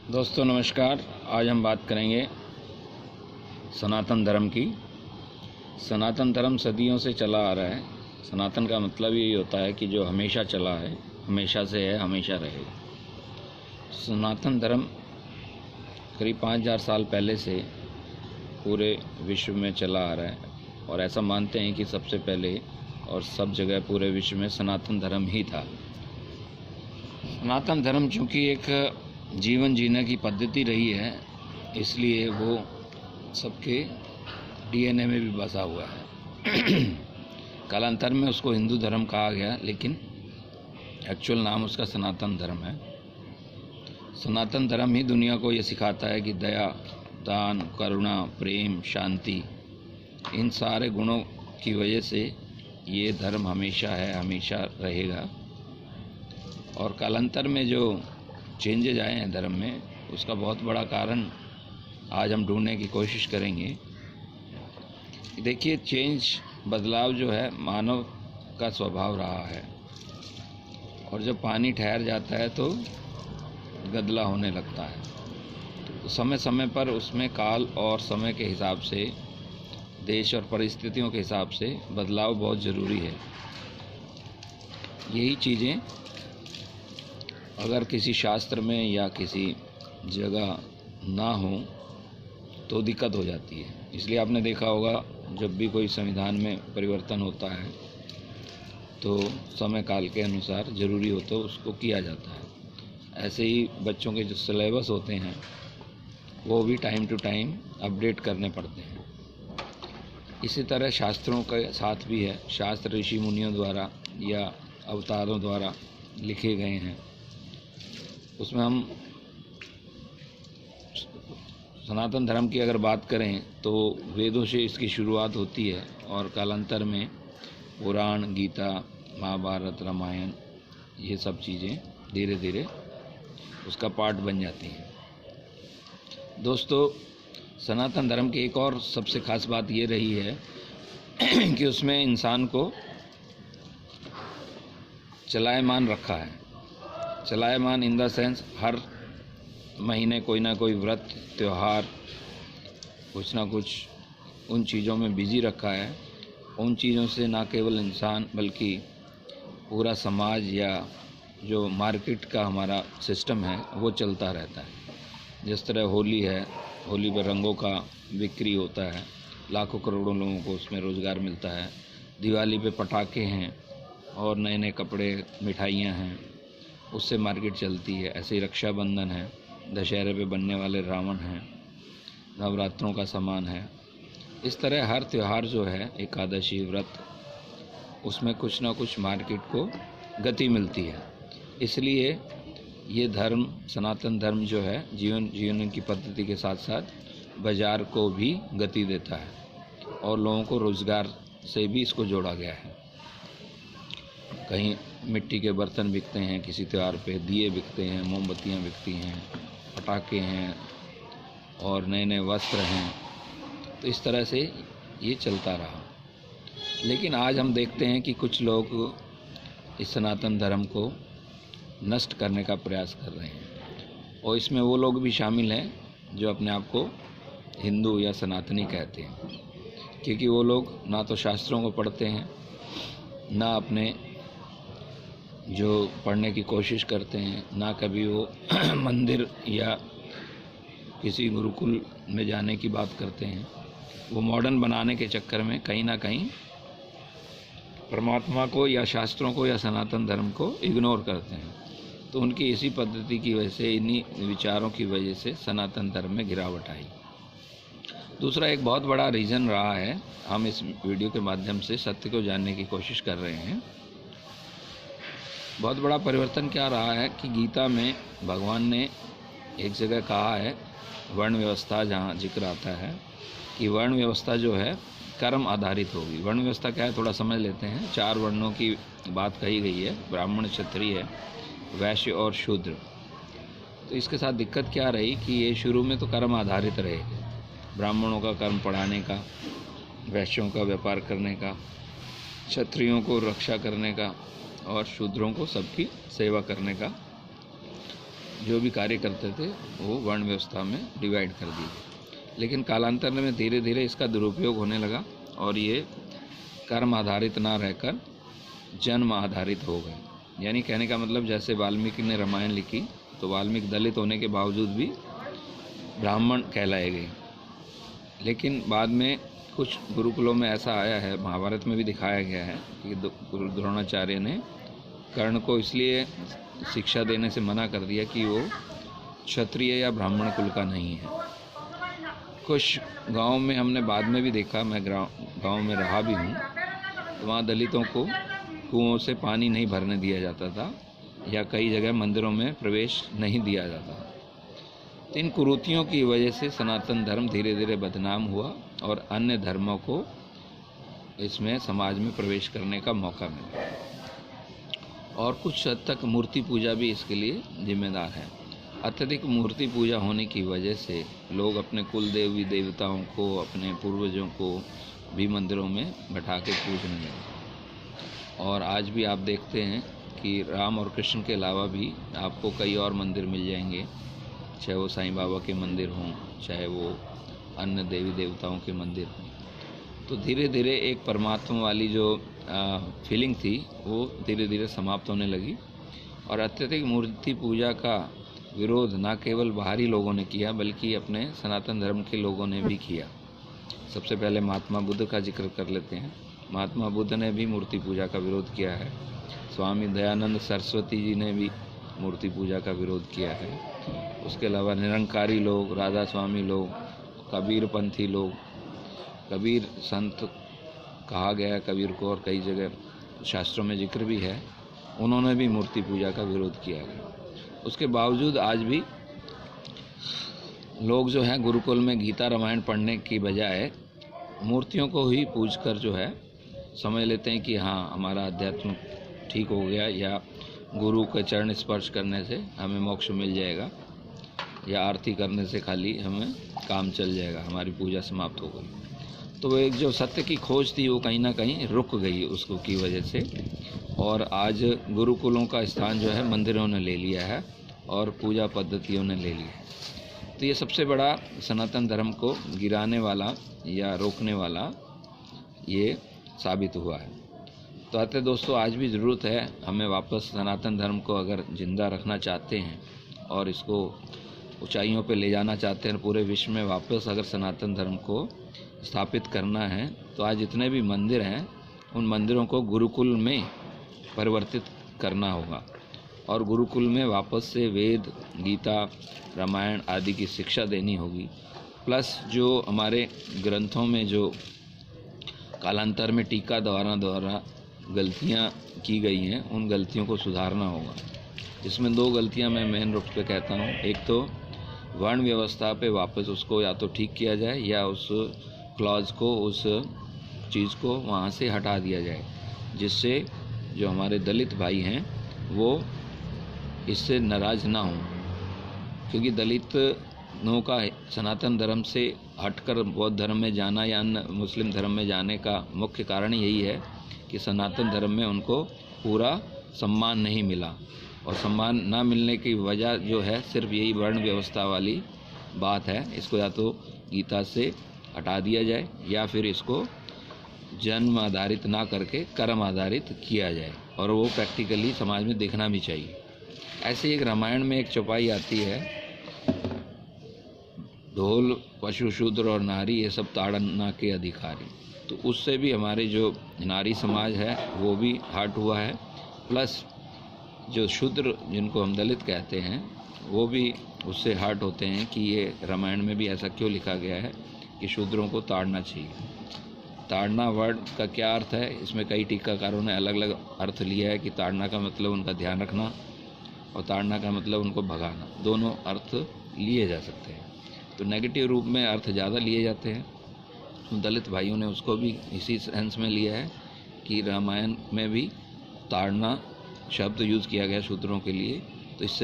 दोस्तों नमस्कार। आज हम बात करेंगे सनातन धर्म की। सनातन धर्म सदियों से चला आ रहा है। सनातन का मतलब यही होता है कि जो हमेशा चला है, हमेशा से है, हमेशा रहेगा। सनातन धर्म करीब 5000 साल पहले से पूरे विश्व में चला आ रहा है और ऐसा मानते हैं कि सबसे पहले और सब जगह पूरे विश्व में सनातन धर्म ही था। सनातन धर्म चूँकि एक जीवन जीने की पद्धति रही है, इसलिए वो सबके डीएनए में भी बसा हुआ है। कालांतर में उसको हिंदू धर्म कहा गया, लेकिन एक्चुअल नाम उसका सनातन धर्म है। सनातन धर्म ही दुनिया को ये सिखाता है कि दया, दान, करुणा, प्रेम, शांति, इन सारे गुणों की वजह से ये धर्म हमेशा है, हमेशा रहेगा। और कालांतर में जो चेंजेज आए हैं धर्म में, उसका बहुत बड़ा कारण आज हम ढूंढने की कोशिश करेंगे। देखिए, बदलाव जो है मानव का स्वभाव रहा है, और जब पानी ठहर जाता है तो गदला होने लगता है। तो समय समय पर उसमें काल और समय के हिसाब से, देश और परिस्थितियों के हिसाब से बदलाव बहुत ज़रूरी है। यही चीज़ें अगर किसी शास्त्र में या किसी जगह ना हो तो दिक्कत हो जाती है। इसलिए आपने देखा होगा, जब भी कोई संविधान में परिवर्तन होता है तो समय काल के अनुसार ज़रूरी हो तो उसको किया जाता है। ऐसे ही बच्चों के जो सिलेबस होते हैं वो भी टाइम टू टाइम अपडेट करने पड़ते हैं। इसी तरह शास्त्रों के साथ भी है। शास्त्र ऋषि मुनियों द्वारा या अवतारों द्वारा लिखे गए हैं। उसमें हम सनातन धर्म की अगर बात करें तो वेदों से इसकी शुरुआत होती है, और कालांतर में पुराण, गीता, महाभारत, रामायण, ये सब चीज़ें धीरे धीरे उसका पार्ट बन जाती हैं। दोस्तों, सनातन धर्म की एक और सबसे ख़ास बात ये रही है कि उसमें इंसान को चलायमान रखा है। चलायमान इन द सेंस, हर महीने कोई ना कोई व्रत, त्यौहार, कुछ ना कुछ उन चीज़ों में बिजी रखा है। उन चीज़ों से ना केवल इंसान बल्कि पूरा समाज या जो मार्केट का हमारा सिस्टम है वो चलता रहता है। जिस तरह होली है, होली पर रंगों का बिक्री होता है, लाखों करोड़ों लोगों को उसमें रोज़गार मिलता है। दिवाली पे पटाखे हैं और नए नए कपड़े, मिठाइयाँ हैं, उससे मार्केट चलती है। ऐसे ही रक्षाबंधन है, दशहरे पे बनने वाले रावण हैं, नवरात्रों का सामान है। इस तरह हर त्यौहार जो है, एकादशी, व्रत, उसमें कुछ ना कुछ मार्केट को गति मिलती है। इसलिए ये धर्म, सनातन धर्म जो है, जीवन की पद्धति के साथ साथ बाज़ार को भी गति देता है और लोगों को रोज़गार से भी इसको जोड़ा गया है। कहीं मिट्टी के बर्तन बिकते हैं, किसी त्यौहार पे दिए बिकते हैं, मोमबत्तियाँ बिकती हैं, पटाखे हैं और नए नए वस्त्र हैं। तो इस तरह से ये चलता रहा। लेकिन आज हम देखते हैं कि कुछ लोग इस सनातन धर्म को नष्ट करने का प्रयास कर रहे हैं, और इसमें वो लोग भी शामिल हैं जो अपने आप को हिंदू या सनातनी कहते हैं। क्योंकि वो लोग ना तो शास्त्रों को पढ़ते हैं, ना अपने जो पढ़ने की कोशिश करते हैं, ना कभी वो मंदिर या किसी गुरुकुल में जाने की बात करते हैं। वो मॉडर्न बनाने के चक्कर में कहीं ना कहीं परमात्मा को या शास्त्रों को या सनातन धर्म को इग्नोर करते हैं। तो उनकी इसी पद्धति की वजह से, इन्हीं विचारों की वजह से सनातन धर्म में गिरावट आई। दूसरा एक बहुत बड़ा रीज़न रहा है, हम इस वीडियो के माध्यम से सत्य को जानने की कोशिश कर रहे हैं। बहुत बड़ा परिवर्तन क्या रहा है कि गीता में भगवान ने एक जगह कहा है, वर्ण व्यवस्था, जहाँ जिक्र आता है कि वर्ण व्यवस्था जो है कर्म आधारित होगी। वर्ण व्यवस्था क्या है, थोड़ा समझ लेते हैं। 4 वर्णों की बात कही गई है, ब्राह्मण, क्षत्रिय, वैश्य और शूद्र। तो इसके साथ दिक्कत क्या रही कि ये शुरू में तो कर्म आधारित रहे। ब्राह्मणों का कर्म पढ़ाने का, वैश्यों का व्यापार करने का, क्षत्रियों को रक्षा करने का और शूद्रों को सबकी सेवा करने का। जो भी कार्य करते थे वो वर्ण व्यवस्था में डिवाइड कर दिए। लेकिन कालांतर में धीरे धीरे इसका दुरुपयोग होने लगा और ये कर्म आधारित ना रहकर जन्म आधारित हो गए। यानी कहने का मतलब जैसे वाल्मीकि ने रामायण लिखी तो वाल्मीकि दलित होने के बावजूद भी ब्राह्मण कहलाए गए। लेकिन बाद में कुछ गुरुकुलों में ऐसा आया है, महाभारत में भी दिखाया गया है कि गुरु द्रोणाचार्य ने कर्ण को इसलिए शिक्षा देने से मना कर दिया कि वो क्षत्रिय या ब्राह्मण कुल का नहीं है। कुछ गांव में हमने बाद में भी देखा, मैं गांव में रहा भी हूँ, तो वहाँ दलितों को कुओं से पानी नहीं भरने दिया जाता था या कई जगह मंदिरों में प्रवेश नहीं दिया जाता। तो इन कुरीतियों की वजह से सनातन धर्म धीरे धीरे बदनाम हुआ और अन्य धर्मों को इसमें समाज में प्रवेश करने का मौका मिला। और कुछ हद तक मूर्ति पूजा भी इसके लिए जिम्मेदार है। अत्यधिक मूर्ति पूजा होने की वजह से लोग अपने कुल देवी देवताओं को, अपने पूर्वजों को भी मंदिरों में बैठा के पूजने लगे। और आज भी आप देखते हैं कि राम और कृष्ण के अलावा भी आपको कई और मंदिर मिल जाएंगे, चाहे वो साईं बाबा के मंदिर हों, चाहे वो अन्य देवी देवताओं के मंदिर हों। तो धीरे धीरे एक परमात्मा वाली जो फीलिंग थी वो धीरे धीरे समाप्त होने लगी। और अत्यधिक मूर्ति पूजा का विरोध न केवल बाहरी लोगों ने किया बल्कि अपने सनातन धर्म के लोगों ने भी किया। सबसे पहले महात्मा बुद्ध का जिक्र कर लेते हैं। महात्मा बुद्ध ने भी मूर्ति पूजा का विरोध किया है। स्वामी दयानंद सरस्वती जी ने भी मूर्ति पूजा का विरोध किया है। उसके अलावा निरंकारी लोग, राधा स्वामी लोग, कबीर पंथी लोग, कबीर संत कहा गया है कबीर को और कई जगह शास्त्रों में जिक्र भी है, उन्होंने भी मूर्ति पूजा का विरोध किया गया। उसके बावजूद आज भी लोग जो है गुरुकुल में गीता रामायण पढ़ने की बजाय मूर्तियों को ही पूजकर जो है समझ लेते हैं कि हाँ हमारा अध्यात्म ठीक हो गया, या गुरु के चरण स्पर्श करने से हमें मोक्ष मिल जाएगा, या आरती करने से खाली हमें काम चल जाएगा, हमारी पूजा समाप्त हो गई। तो वो एक जो सत्य की खोज थी वो कहीं ना कहीं रुक गई उसको की वजह से। और आज गुरुकुलों का स्थान जो है मंदिरों ने ले लिया है और पूजा पद्धतियों ने ले लिया है। तो ये सबसे बड़ा सनातन धर्म को गिराने वाला या रोकने वाला ये साबित हुआ है। तो अतः दोस्तों आज भी ज़रूरत है हमें वापस सनातन धर्म को अगर ज़िंदा रखना चाहते हैं और इसको ऊंचाइयों पे ले जाना चाहते हैं, पूरे विश्व में वापस अगर सनातन धर्म को स्थापित करना है, तो आज जितने भी मंदिर हैं उन मंदिरों को गुरुकुल में परिवर्तित करना होगा और गुरुकुल में वापस से वेद, गीता, रामायण आदि की शिक्षा देनी होगी। प्लस जो हमारे ग्रंथों में जो कालांतर में टीका द्वारा गलतियां की गई हैं उन गलतियों को सुधारना होगा। इसमें दो गलतियां मैं मेन रूप से कहता हूं। एक तो वर्ण व्यवस्था पे वापस उसको या तो ठीक किया जाए या उस क्लॉज को, उस चीज़ को वहाँ से हटा दिया जाए, जिससे जो हमारे दलित भाई हैं वो इससे नाराज़ ना हों। क्योंकि दलितों का सनातन धर्म से हटकर बौद्ध धर्म में जाना या अन्य मुस्लिम धर्म में जाने का मुख्य कारण यही है कि सनातन धर्म में उनको पूरा सम्मान नहीं मिला। और सम्मान ना मिलने की वजह जो है सिर्फ यही वर्ण व्यवस्था वाली बात है। इसको या तो गीता से हटा दिया जाए या फिर इसको जन्म आधारित ना करके कर्म आधारित किया जाए, और वो प्रैक्टिकली समाज में देखना भी चाहिए। ऐसे एक रामायण में एक चौपाई आती है, ढोल पशु शूद्र और नारी ये सब ताड़ना के अधिकारी। तो उससे भी हमारे जो नारी समाज है वो भी हर्ट हुआ है, प्लस जो शूद्र जिनको हम दलित कहते हैं वो भी उससे हर्ट होते हैं कि ये रामायण में भी ऐसा क्यों लिखा गया है कि शूद्रों को ताड़ना चाहिए। ताड़ना वर्ड का क्या अर्थ है, इसमें कई टीकाकारों ने अलग अलग अर्थ लिया है कि ताड़ना का मतलब उनका ध्यान रखना और ताड़ना का मतलब उनको भगाना। दोनों अर्थ लिए जा सकते हैं। तो नेगेटिव रूप में अर्थ ज़्यादा लिए जाते हैं। दलित भाइयों ने उसको भी इसी सेंस में लिया है कि रामायण में भी ताड़ना शब्द यूज़ किया गया शूद्रों के लिए। तो इससे